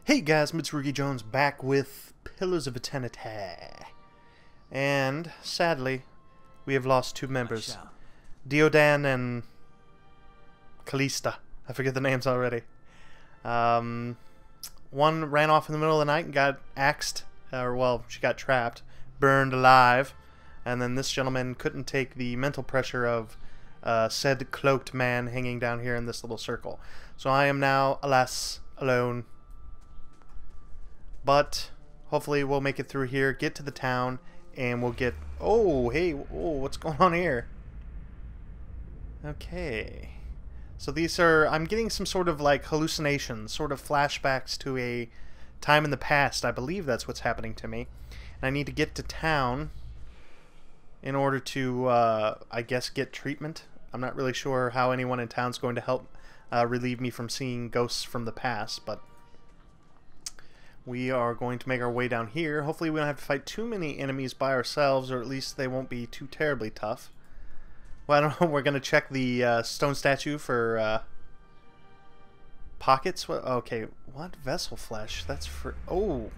Hey guys, Mitsurugi Jones back with Pillars of Eternity. And sadly, we have lost two members. Diodan and Kalista. I forget the names already. One ran off in the middle of the night and got axed, or well, she got trapped, burned alive. And then this gentleman couldn't take the mental pressure of said cloaked man hanging down here in this little circle. So I am now, alas, alone. But hopefully we'll make it through here, get to the town, and we'll get... Oh, hey, oh, what's going on here? Okay. So these are... I'm getting some sort of like hallucinations, sort of flashbacks to a time in the past. I believe that's what's happening to me. And I need to get to town in order to, I guess, get treatment. I'm not really sure how anyone in town's going to help relieve me from seeing ghosts from the past, but... we are going to make our way down here. Hopefully we don't have to fight too many enemies by ourselves, or at least they won't be too terribly tough. Well, I don't know. We're going to check the stone statue for pockets. Okay, what? Vessel flesh? That's for... Oh!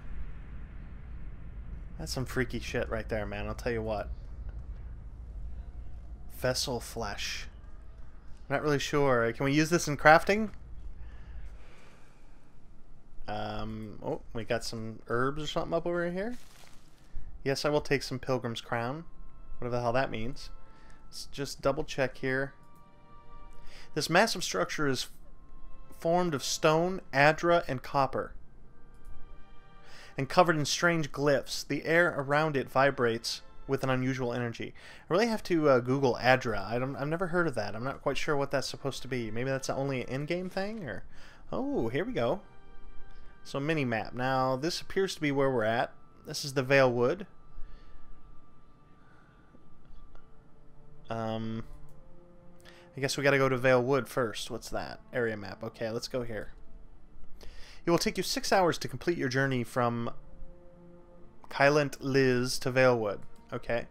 That's some freaky shit right there, man. I'll tell you what. Vessel flesh. Not really sure. Can we use this in crafting? Oh, we got some herbs or something up over here. Yes, I will take some Pilgrim's Crown. Whatever the hell that means. Let's just double check here. This massive structure is formed of stone, adra, and copper. And covered in strange glyphs. The air around it vibrates with an unusual energy. I really have to Google adra. I've never heard of that. I'm not quite sure what that's supposed to be. Maybe that's only an in-game thing? Or... Oh, here we go. So mini-map. Now, this appears to be where we're at. This is the Vale Wood. I guess we gotta go to Vale Wood first. What's that? Area map. Okay, let's go here. It will take you 6 hours to complete your journey from Kylent Liz to Vale Wood. Okay.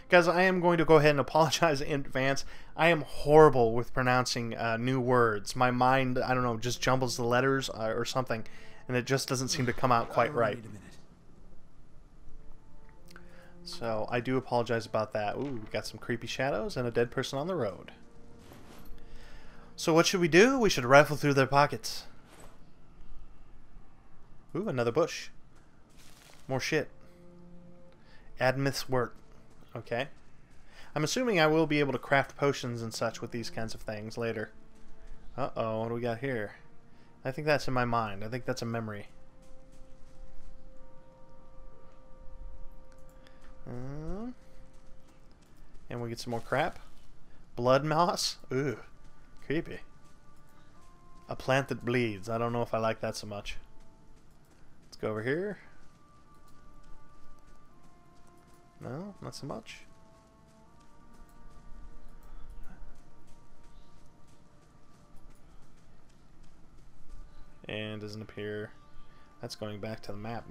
Guys, I am going to go ahead and apologize in advance. I am horrible with pronouncing new words. My mind, I don't know, just jumbles the letters or something, and it just doesn't seem to come out quite right. So I do apologize about that. Ooh, we got some creepy shadows and a dead person on the road. So what should we do? We should rifle through their pockets. Ooh, another bush. More shit. Admith's work. Okay. I'm assuming I will be able to craft potions and such with these kinds of things later. Uh-oh, what do we got here? I think that's in my mind. I think that's a memory. And we get some more crap. Blood moss? Ooh, creepy. A plant that bleeds. I don't know if I like that so much. Let's go over here. No, not so much. And doesn't appear. That's going back to the map.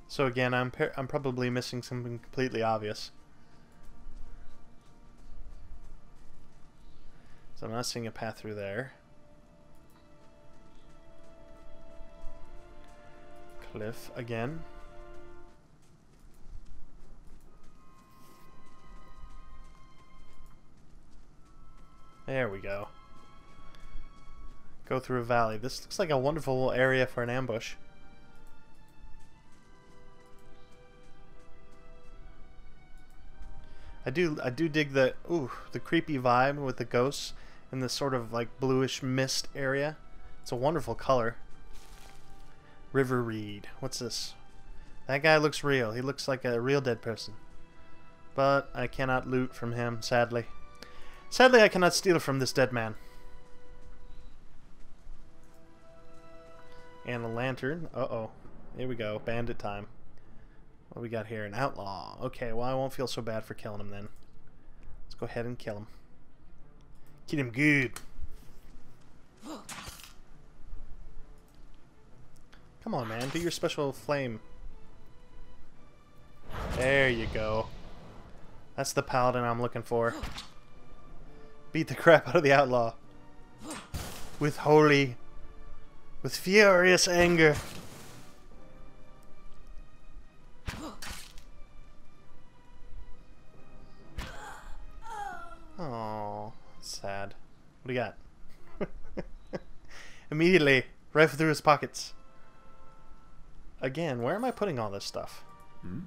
So again, I'm probably missing something completely obvious. So I'm not seeing a path through there. Cliff again. There we go. Go through a valley. This looks like a wonderful area for an ambush. I do dig the creepy vibe with the ghosts in this sort of like bluish mist area. It's a wonderful color. River Reed. What's this? That guy looks real. He looks like a real dead person. But I cannot loot from him, sadly. Sadly, I cannot steal from this dead man. And a lantern. Uh-oh. Here we go. Bandit time. What do we got here? An outlaw. Okay, well, I won't feel so bad for killing him then. Let's go ahead and kill him. Kill him good. Come on, man. Do your special flame. There you go. That's the paladin I'm looking for. Beat the crap out of the outlaw. With furious anger. Oh, sad. What do you got? Immediately, rifle through his pockets. Again, where am I putting all this stuff? Hmm?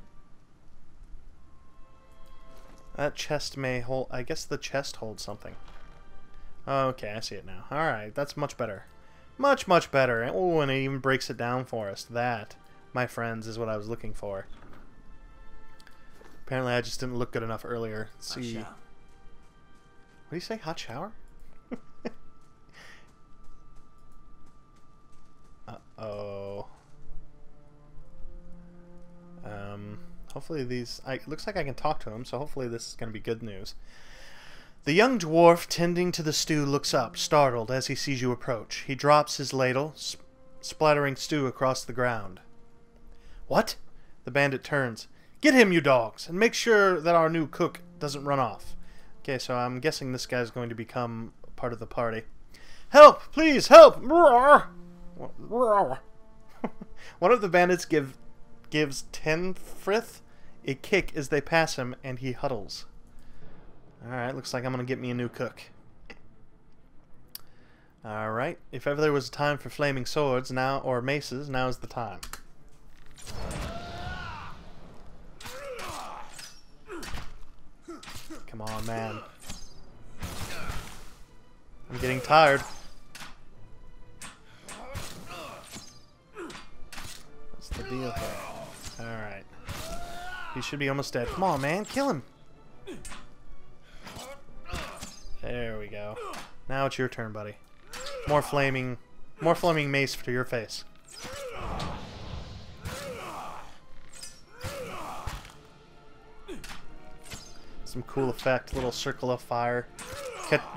That chest may hold... I guess the chest holds something. Okay, I see it now. Alright, that's much better. Much, much better. Oh, and it even breaks it down for us. That, my friends, is what I was looking for. Apparently I just didn't look good enough earlier. Let's see. What do you say? Hot shower? Uh-oh. Hopefully these... it looks like I can talk to him, so hopefully this is going to be good news. The young dwarf tending to the stew looks up, startled, as he sees you approach. He drops his ladle, splattering stew across the ground. What? The bandit turns. Get him, you dogs, and make sure that our new cook doesn't run off. Okay, so I'm guessing this guy's going to become part of the party. Help! Please, help! One of the bandits gives Tenfrith a kick as they pass him, and he huddles. Alright, looks like I'm going to get me a new cook. Alright, if ever there was a time for flaming swords, now or maces, now's the time. Come on, man. I'm getting tired. What's the deal here? Alright. He should be almost dead. Come on, man. Kill him. There we go. Now it's your turn, buddy. More flaming mace to your face. Some cool effect. Little circle of fire.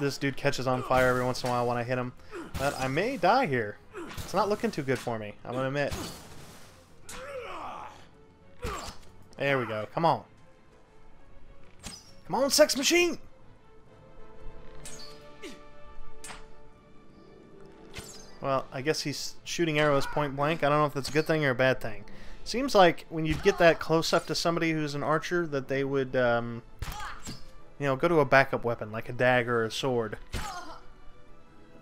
This dude catches on fire every once in a while when I hit him. But I may die here. It's not looking too good for me, I'm gonna admit. There we go. Come on. Come on, sex machine! Well, I guess he's shooting arrows point blank. I don't know if that's a good thing or a bad thing. Seems like when you get that close up to somebody who's an archer that they would, you know, go to a backup weapon like a dagger or a sword.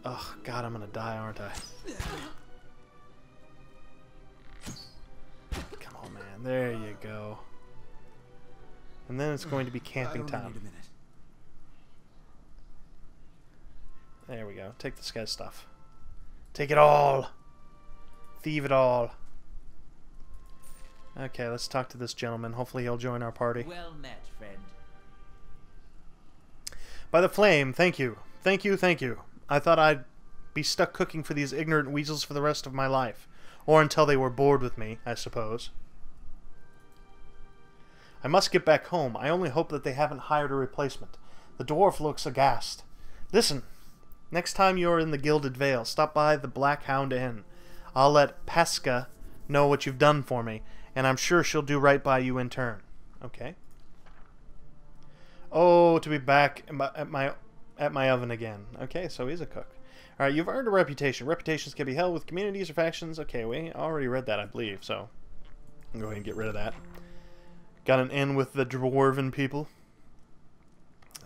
Oh, God, I'm gonna die, aren't I? Come on, man. There you go. And then it's going to be camping time. There we go. Take this guy's stuff. Take it all! Thieve it all. Okay, let's talk to this gentleman. Hopefully he'll join our party. Well met, friend. By the flame, thank you. Thank you, thank you. I thought I'd be stuck cooking for these ignorant weasels for the rest of my life. Or until they were bored with me, I suppose. I must get back home. I only hope that they haven't hired a replacement. The dwarf looks aghast. Listen, next time you're in the Gilded Vale, stop by the Black Hound Inn. I'll let Pasca know what you've done for me, and I'm sure she'll do right by you in turn. Okay. Oh, to be back at my oven again. Okay, so he's a cook. Alright, you've earned a reputation. Reputations can be held with communities or factions. Okay, we already read that, I believe, so I'll go ahead and get rid of that. Got an inn with the dwarven people.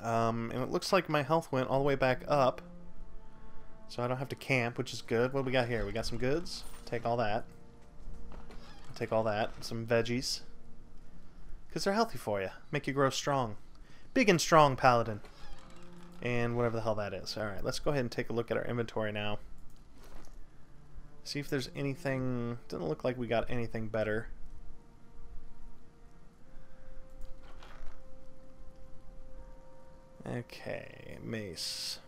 And it looks like my health went all the way back up. So I don't have to camp, which is good. What do we got here? We got some goods. Take all that. Take all that. Some veggies. Because they're healthy for you. Make you grow strong. Big and strong paladin. And whatever the hell that is. Alright, let's go ahead and take a look at our inventory now. See if there's anything... Doesn't look like we got anything better. Okay, mace.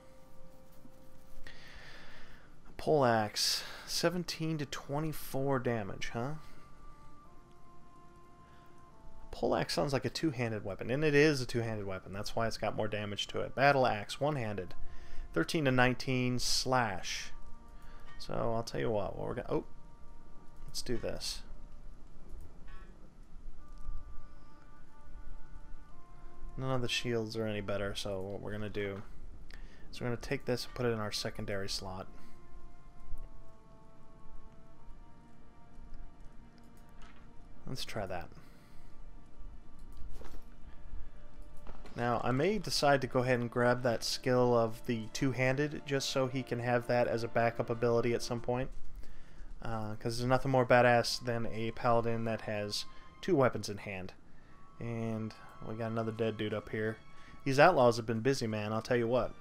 Poleaxe, 17 to 24 damage, huh? Poleaxe sounds like a two-handed weapon, and it is a two-handed weapon. That's why it's got more damage to it. Battle axe, one-handed, 13 to 19 slash. So I'll tell you what we're gonna. Oh, let's do this. None of the shields are any better, so what we're gonna do So we're going to take this and put it in our secondary slot. Let's try that. Now, I may decide to go ahead and grab that skill of the two-handed, just so he can have that as a backup ability at some point. Because there's nothing more badass than a paladin that has two weapons in hand. And we got another dead dude up here. These outlaws have been busy, man, I'll tell you what.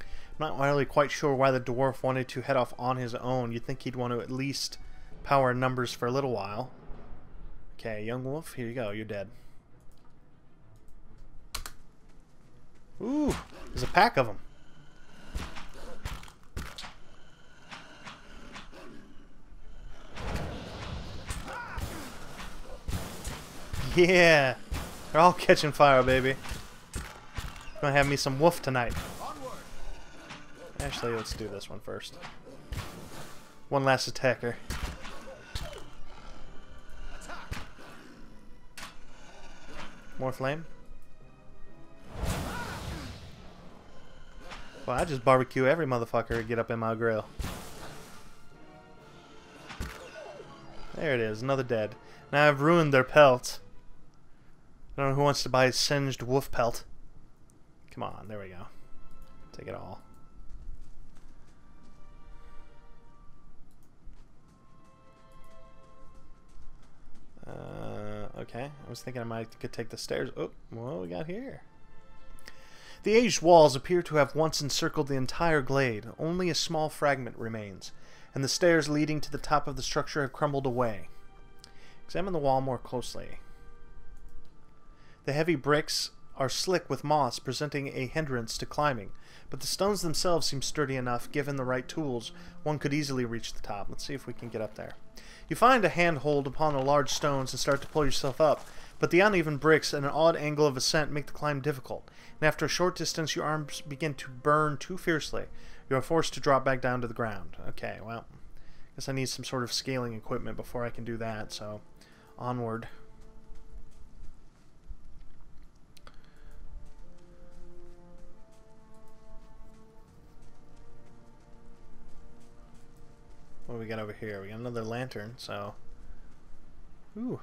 I'm not really quite sure why the dwarf wanted to head off on his own. You'd think he'd want to at least power numbers for a little while. Okay, young wolf, here you go, you're dead. Ooh, there's a pack of them. Yeah, they're all catching fire, baby. Gonna have me some wolf tonight. Actually, let's do this one first. One last attacker. More flame. Well, I just barbecue every motherfucker to get up in my grill. There it is, another dead. Now I've ruined their pelts. I don't know who wants to buy a singed wolf pelt. Come on, there we go. Take it all. Okay, I was thinking I could take the stairs. Oh, what do we got here? The aged walls appear to have once encircled the entire glade. Only a small fragment remains, and the stairs leading to the top of the structure have crumbled away. Examine the wall more closely. The heavy bricks are slick with moss, presenting a hindrance to climbing, but the stones themselves seem sturdy enough. Given the right tools, one could easily reach the top. Let's see if we can get up there. You find a handhold upon the large stones and start to pull yourself up, but the uneven bricks and an odd angle of ascent make the climb difficult, and after a short distance your arms begin to burn too fiercely. You are forced to drop back down to the ground. Okay, well, I guess I need some sort of scaling equipment before I can do that, so onward. What do we got over here? We got another lantern, so... Ooh.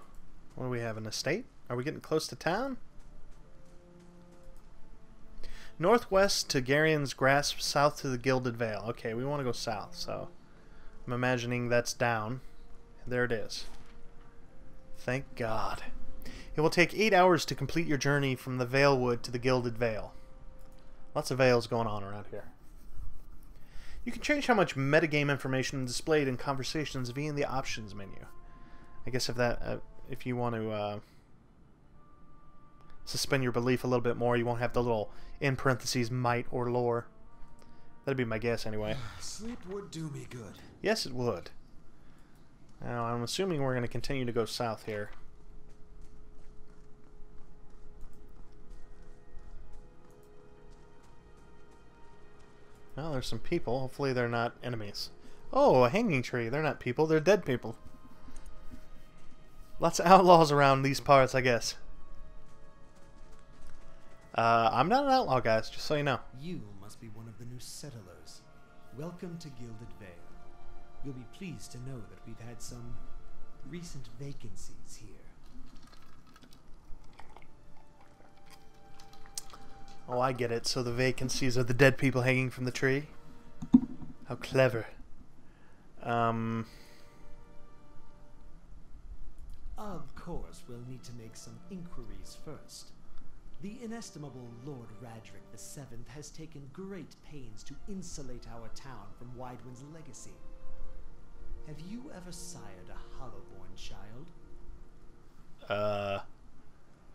What do we have? An estate? Are we getting close to town? Northwest to Garion's Grasp, south to the Gilded Vale. Okay, we want to go south, so... I'm imagining that's down. There it is. Thank God. It will take 8 hours to complete your journey from the Vale Wood to the Gilded Vale. Lots of vales going on around here. You can change how much metagame information is displayed in conversations via the options menu. I guess if you want to suspend your belief a little bit more, you won't have the little in parentheses might or lore. That'd be my guess anyway. Sleep would do me good. Yes, it would. Now I'm assuming we're going to continue to go south here. Well, there's some people. Hopefully they're not enemies. Oh, a hanging tree. They're not people. They're dead people. Lots of outlaws around these parts, I guess. I'm not an outlaw, guys, just so you know. You must be one of the new settlers. Welcome to Gilded Vale. You'll be pleased to know that we've had some recent vacancies here. Oh, I get it. So the vacancies are the dead people hanging from the tree? How clever. Of course, we'll need to make some inquiries first. The inestimable Lord Radric VII has taken great pains to insulate our town from Widewind's legacy. Have you ever sired a Hollowborn child? I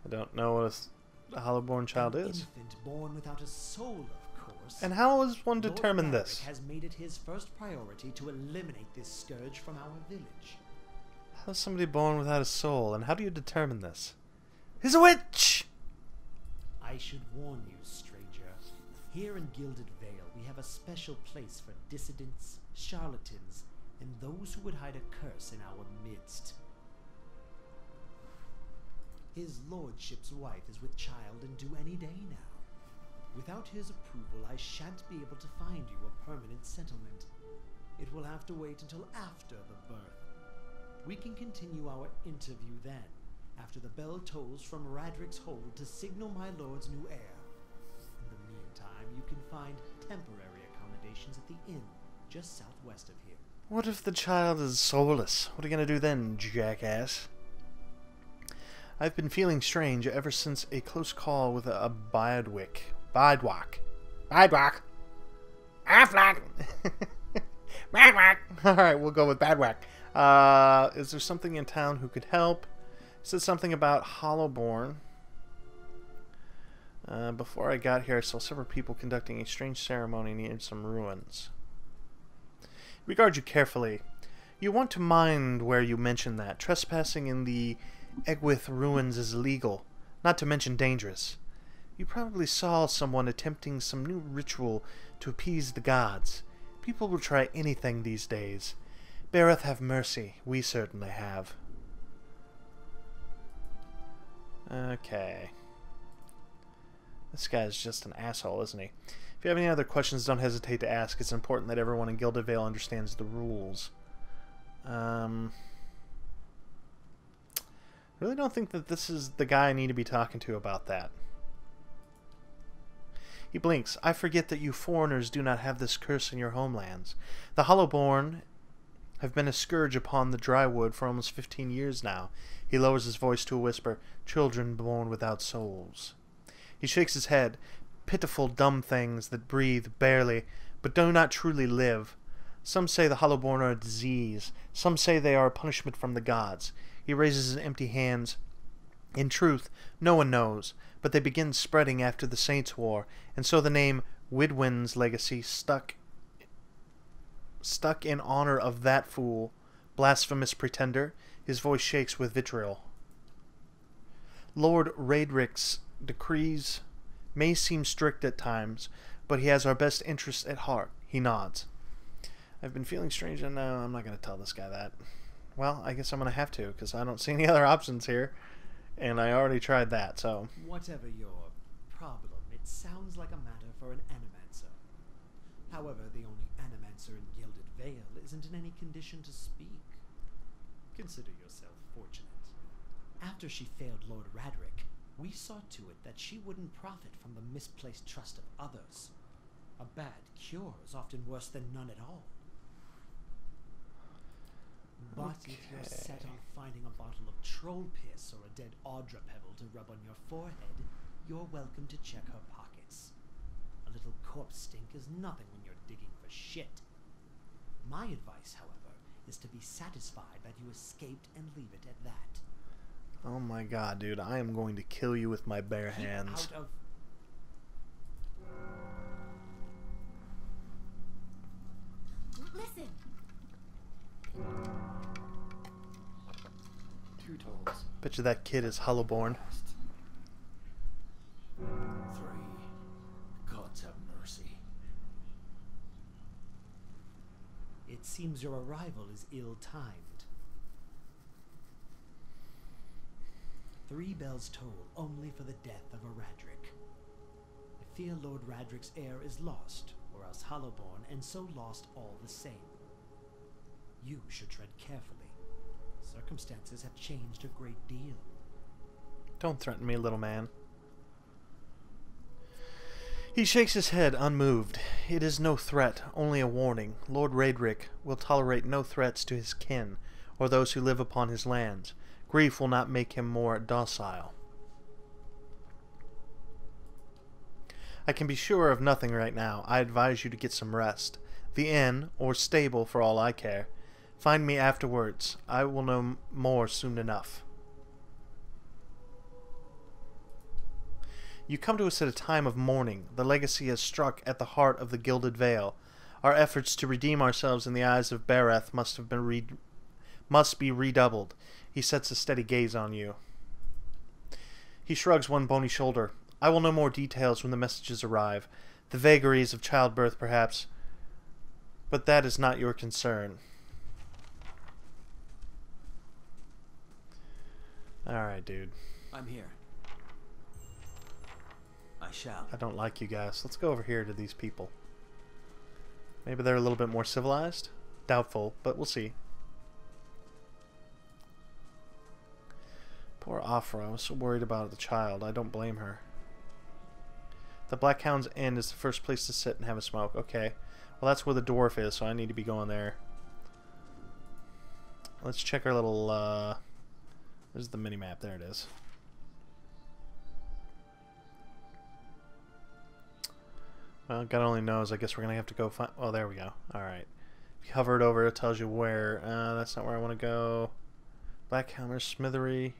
don't know what a Hollowborn child An is. infant born without a soul, of course. And how does one determine Lord this? Radric has made it his first priority to eliminate this scourge from our village. How's somebody born without a soul, and how do you determine this? He's a witch! I should warn you, stranger. Here in Gilded Vale, we have a special place for dissidents, charlatans, and those who would hide a curse in our midst. His lordship's wife is with child and due any day now. Without Without his approval, I shan't be able to find you a permanent settlement. It will have to wait until after the birth. We can continue our interview then, after the bell tolls from Radric's hold to signal my lord's new heir. In the meantime, you can find temporary accommodations at the inn, just southwest of here. What if the child is soulless? What are you gonna do then, jackass? I've been feeling strange ever since a close call with a Bidewak. Affleck! Badwack! Alright, we'll go with Badwack. Is there something in town who could help? It said something about Hollowborn. Before I got here, I saw several people conducting a strange ceremony near some ruins. Regard you carefully. You want to mind where you mention that. Trespassing in the Egwyth ruins is illegal, not to mention dangerous. You probably saw someone attempting some new ritual to appease the gods. People will try anything these days. Bareth have mercy. We certainly have. Okay. This guy's just an asshole, isn't he? If you have any other questions, don't hesitate to ask. It's important that everyone in Gilded Vale understands the rules. Really don't think that this is the guy I need to be talking to about that. He blinks. I forget that you foreigners do not have this curse in your homelands. The Hollowborn have been a scourge upon the drywood for almost 15 years now. He lowers his voice to a whisper. Children born without souls. He shakes his head. Pitiful dumb things that breathe barely, but do not truly live. Some say the Hollowborn are a disease. Some say they are a punishment from the gods. He raises his empty hands. In truth, no one knows, but they begin spreading after the Saints' War, and so the name Widwin's legacy stuck in honor of that fool, blasphemous pretender. His voice shakes with vitriol. Lord Radric's decrees may seem strict at times, but he has our best interests at heart. He nods. I've been feeling strange, and no, I'm not going to tell this guy that. Well, I guess I'm going to have to, because I don't see any other options here, and I already tried that, so... Whatever your problem, it sounds like a matter for an animancer. However, the only animancer in Gilded Vale isn't in any condition to speak. Consider yourself fortunate. After she failed Lord Radric, we saw to it that she wouldn't profit from the misplaced trust of others. A bad cure is often worse than none at all. But if you're set on finding a bottle of troll piss or a dead Audra pebble to rub on your forehead, you're welcome to check her pockets. A little corpse stink is nothing when you're digging for shit. My advice, however, is to be satisfied that you escaped and leave it at that. Oh my god, dude, I am going to kill you with my bare hands. Out of... Listen. 2 tolls. Bet you that kid is Hollowborn. 3. Gods have mercy. It seems your arrival is ill-timed. 3 bells toll only for the death of a Radric. I fear Lord Radric's heir is lost, or else Hollowborn, and so lost all the same. You should tread carefully. Circumstances have changed a great deal. Don't threaten me, little man. He shakes his head, unmoved. It is no threat, only a warning. Lord Radric will tolerate no threats to his kin, or those who live upon his lands. Grief will not make him more docile. I can be sure of nothing right now. I advise you to get some rest. The inn, or stable for all I care. Find me afterwards. I will know more soon enough. You come to us at a time of mourning. The legacy has struck at the heart of the Gilded Vale. Our efforts to redeem ourselves in the eyes of Bareth must be redoubled. He sets a steady gaze on you. He shrugs one bony shoulder. I will know more details when the messages arrive. The vagaries of childbirth, perhaps. But that is not your concern. Alright, dude. I'm here. I I shall. I don't like you guys. Let's go over here to these people. Maybe they're a little bit more civilized? Doubtful, but we'll see. Poor Afra. I was so worried about the child. I don't blame her. The Black Hound's Inn is the first place to sit and have a smoke. Okay. Well, that's where the dwarf is, so I need to be going there. Let's check our little, There's the mini-map. There it is. Well, God only knows. I guess we're going to have to go find... Oh, there we go. Alright. If you hover it over, it tells you where. That's not where I want to go. Blackhammer, Smithery.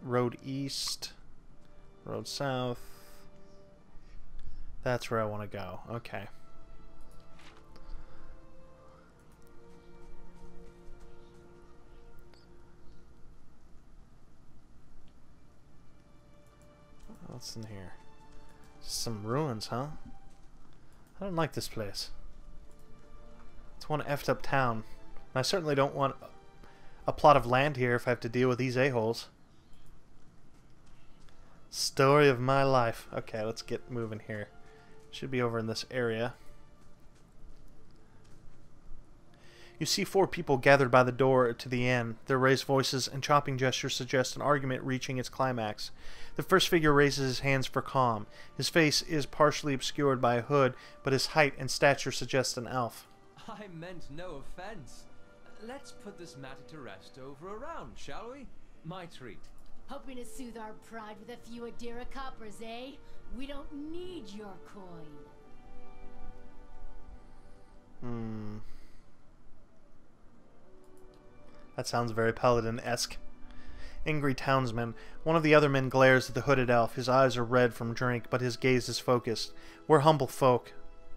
Road east. Road south. That's where I want to go. Okay. What's in here? Some ruins, huh? I don't like this place. It's one effed up town. And I certainly don't want a plot of land here if I have to deal with these a-holes. Story of my life. Okay, let's get moving here. Should be over in this area. You see 4 people gathered by the door to the inn. Their raised voices and chopping gestures suggest an argument reaching its climax. The first figure raises his hands for calm. His face is partially obscured by a hood, but his height and stature suggest an elf. I meant no offense. Let's put this matter to rest over a round, shall we? My treat. Hoping to soothe our pride with a few Adira coppers, eh? We don't need your coin. That sounds very paladin-esque. Angry townsman. One of the other men glares at the hooded elf. His eyes are red from drink, but his gaze is focused. We're humble folk,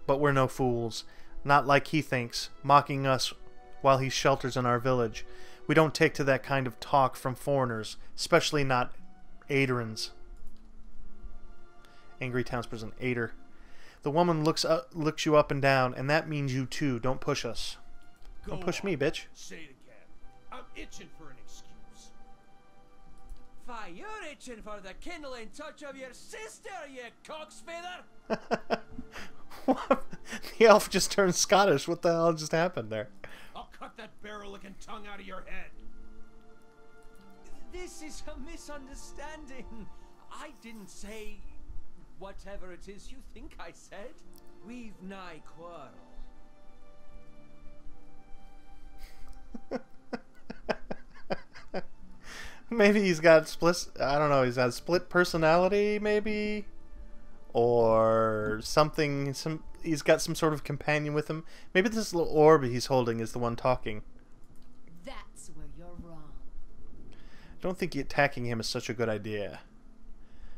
but we're no fools. Not like he thinks, mocking us while he shelters in our village. We don't take to that kind of talk from foreigners, especially not Aderans. Angry townsperson. Ader. The woman looks you up and down, and that means you too. Don't push us. Don't push me, bitch. Say it again. I'm itching for an excuse. Why, you're itching for the kindling touch of your sister, you cocksfeather! What? The elf just turned Scottish. What the hell just happened there? I'll cut that barrel-looking tongue out of your head. This is a misunderstanding. I didn't say whatever it is you think I said. We've nigh quarrel. Maybe he's got split... I don't know. He's got split personality, maybe? Or something... He's got some sort of companion with him. Maybe this little orb he's holding is the one talking. That's where you're wrong. I don't think attacking him is such a good idea.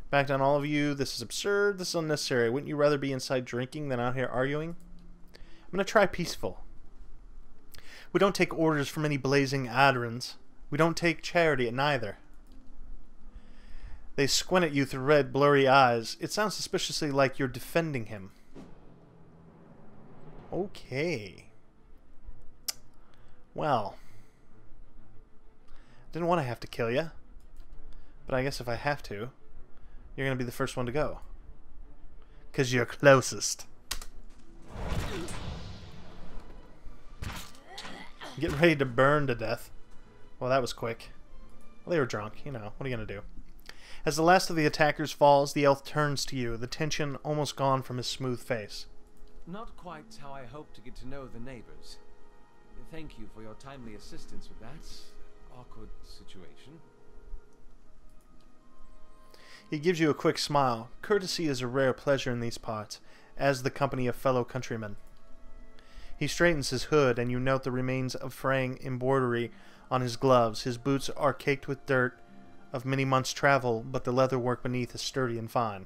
Back down, all of you. This is absurd. This is unnecessary. Wouldn't you rather be inside drinking than out here arguing? I'm going to try peaceful. We don't take orders from any blazing Adarans. We don't take charity at neither. They squint at you through red, blurry eyes. It sounds suspiciously like you're defending him. Okay. Well. Didn't want to have to kill you. But I guess if I have to, you're going to be the first one to go. 'Cause you're closest. Get ready to burn to death. Well, that was quick. Well, they were drunk, you know. What are you going to do? As the last of the attackers falls, the elf turns to you, the tension almost gone from his smooth face. Not quite how I hoped to get to know the neighbors. Thank you for your timely assistance with that awkward situation. He gives you a quick smile. Courtesy is a rare pleasure in these parts, as the company of fellow countrymen. He straightens his hood, and you note the remains of fraying embroidery on his gloves. His boots are caked with dirt of many months' travel, but the leatherwork beneath is sturdy and fine.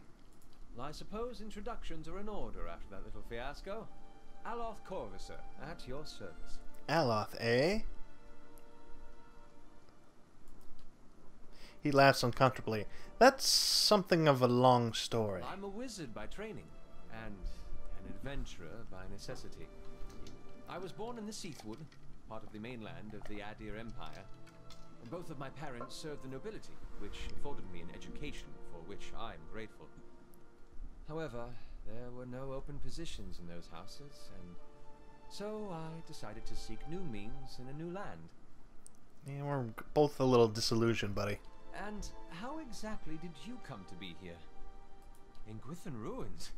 Well, I suppose introductions are in order after that little fiasco. Aloth Corvusser, at your service. Aloth, eh? He laughs uncomfortably. That's something of a long story. I'm a wizard by training, and an adventurer by necessity. I was born in the Seathwood, part of the mainland of the Adir Empire. Both of my parents served the nobility, which afforded me an education for which I'm grateful. However, there were no open positions in those houses, and so I decided to seek new means in a new land. Yeah, we're both a little disillusioned, buddy. And how exactly did you come to be here? In Gwithan Ruins?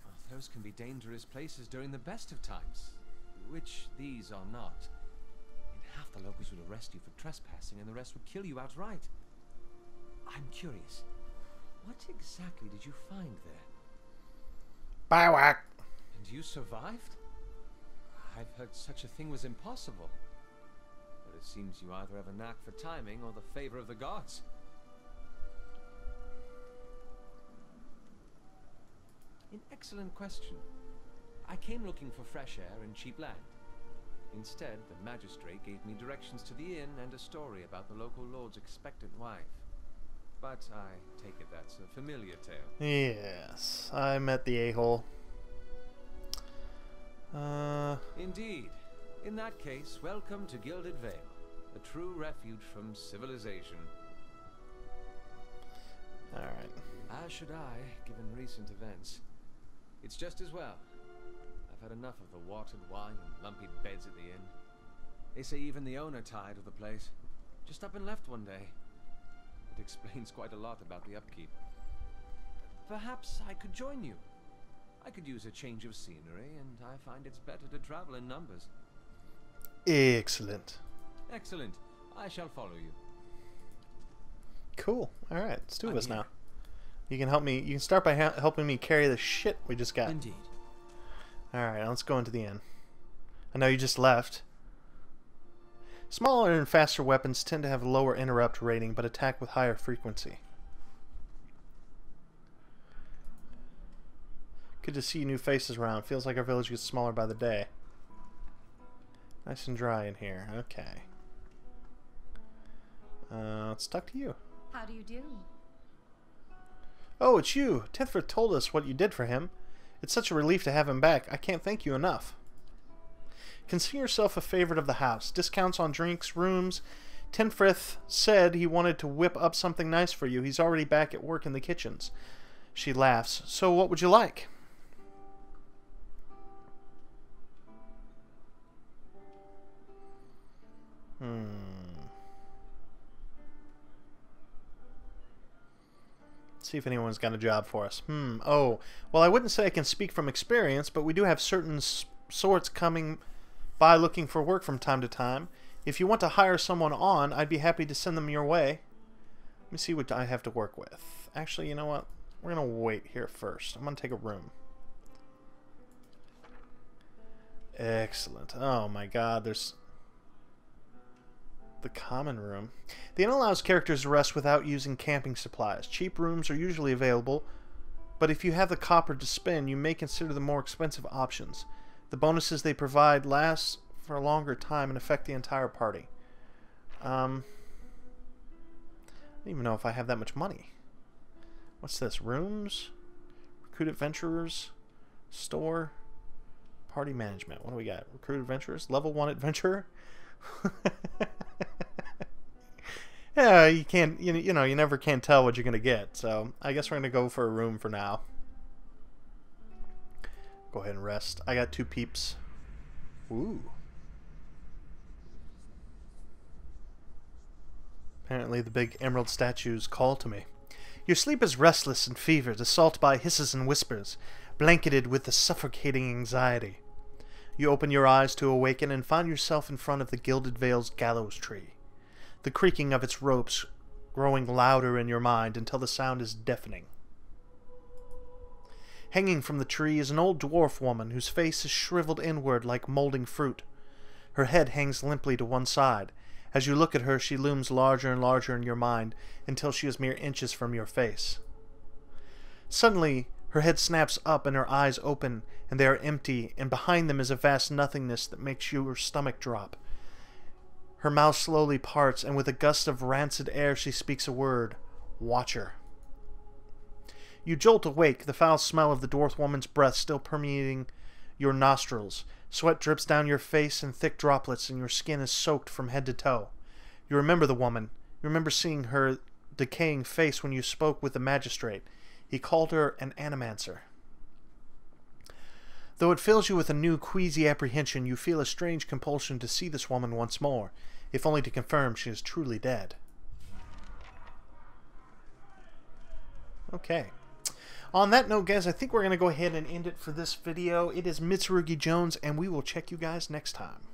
Well, those can be dangerous places during the best of times, which these are not. In half the locals would arrest you for trespassing, and the rest would kill you outright. I'm curious, what exactly did you find there? Biowak! And you survived? I've heard such a thing was impossible. But it seems you either have a knack for timing or the favor of the gods. An excellent question. I came looking for fresh air and cheap land. Instead, the magistrate gave me directions to the inn and a story about the local lord's expectant wife. But I take it that's a familiar tale. Yes, I met the a-hole. Indeed. In that case, welcome to Gilded Vale, a true refuge from civilization. Alright. As should I, given recent events. It's just as well. I've had enough of the watered wine and lumpy beds at the inn. They say even the owner tired of the place. Just up and left one day. It explains quite a lot about the upkeep. Perhaps I could join you. I could use a change of scenery, and I find it's better to travel in numbers. Excellent. Excellent. I shall follow you. Cool. Alright, it's two of I'm us here. now. You can help me. You can start by helping me carry the shit we just got. Indeed. Alright, let's go into the inn. I know you just left. Smaller and faster weapons tend to have a lower interrupt rating, but attack with higher frequency. Good to see new faces around. Feels like our village gets smaller by the day. Nice and dry in here. Okay. Let's talk to you. How do you do? Oh, it's you. Tenthford told us what you did for him. It's such a relief to have him back. I can't thank you enough. Consider yourself a favorite of the house. Discounts on drinks, rooms. Tenfrith said he wanted to whip up something nice for you. He's already back at work in the kitchens. She laughs. So what would you like? See if anyone's got a job for us. Oh, well, I wouldn't say I can speak from experience, but we do have certain sorts coming by looking for work from time to time. If you want to hire someone on, I'd be happy to send them your way. Let me see what I have to work with. Actually, you know what? We're going to wait here first. I'm going to take a room. Excellent. Oh my god, there's the common room. The inn allows characters to rest without using camping supplies. Cheap rooms are usually available, but if you have the copper to spend, you may consider the more expensive options. The bonuses they provide last for a longer time and affect the entire party. I don't even know if I have that much money. What's this? Rooms? Recruit adventurers? Store? Party management. What do we got? Recruit adventurers? Level 1 adventurer? Yeah, you can't, you know, you never can tell what you're going to get. So I guess we're going to go for a room for now. Go ahead and rest. I got 2 peeps. Ooh. Apparently the big emerald statues call to me. Your sleep is restless and fevered, assaulted by hisses and whispers, blanketed with the suffocating anxiety. You open your eyes to awaken and find yourself in front of the Gilded Vale's gallows tree, the creaking of its ropes growing louder in your mind until the sound is deafening. Hanging from the tree is an old dwarf woman whose face is shriveled inward like molding fruit. Her head hangs limply to one side. As you look at her, she looms larger and larger in your mind until she is mere inches from your face. Suddenly, her head snaps up and her eyes open, and they are empty, and behind them is a vast nothingness that makes your stomach drop. Her mouth slowly parts, and with a gust of rancid air she speaks a word. Watcher. You jolt awake, the foul smell of the dwarf woman's breath still permeating your nostrils. Sweat drips down your face in thick droplets, and your skin is soaked from head to toe. You remember the woman. You remember seeing her decaying face when you spoke with the magistrate. He called her an animancer. Though it fills you with a new queasy apprehension, you feel a strange compulsion to see this woman once more, if only to confirm she is truly dead. Okay. On that note, guys, I think we're going to go ahead and end it for this video. It is Mitsurugi Jones, and we will check you guys next time.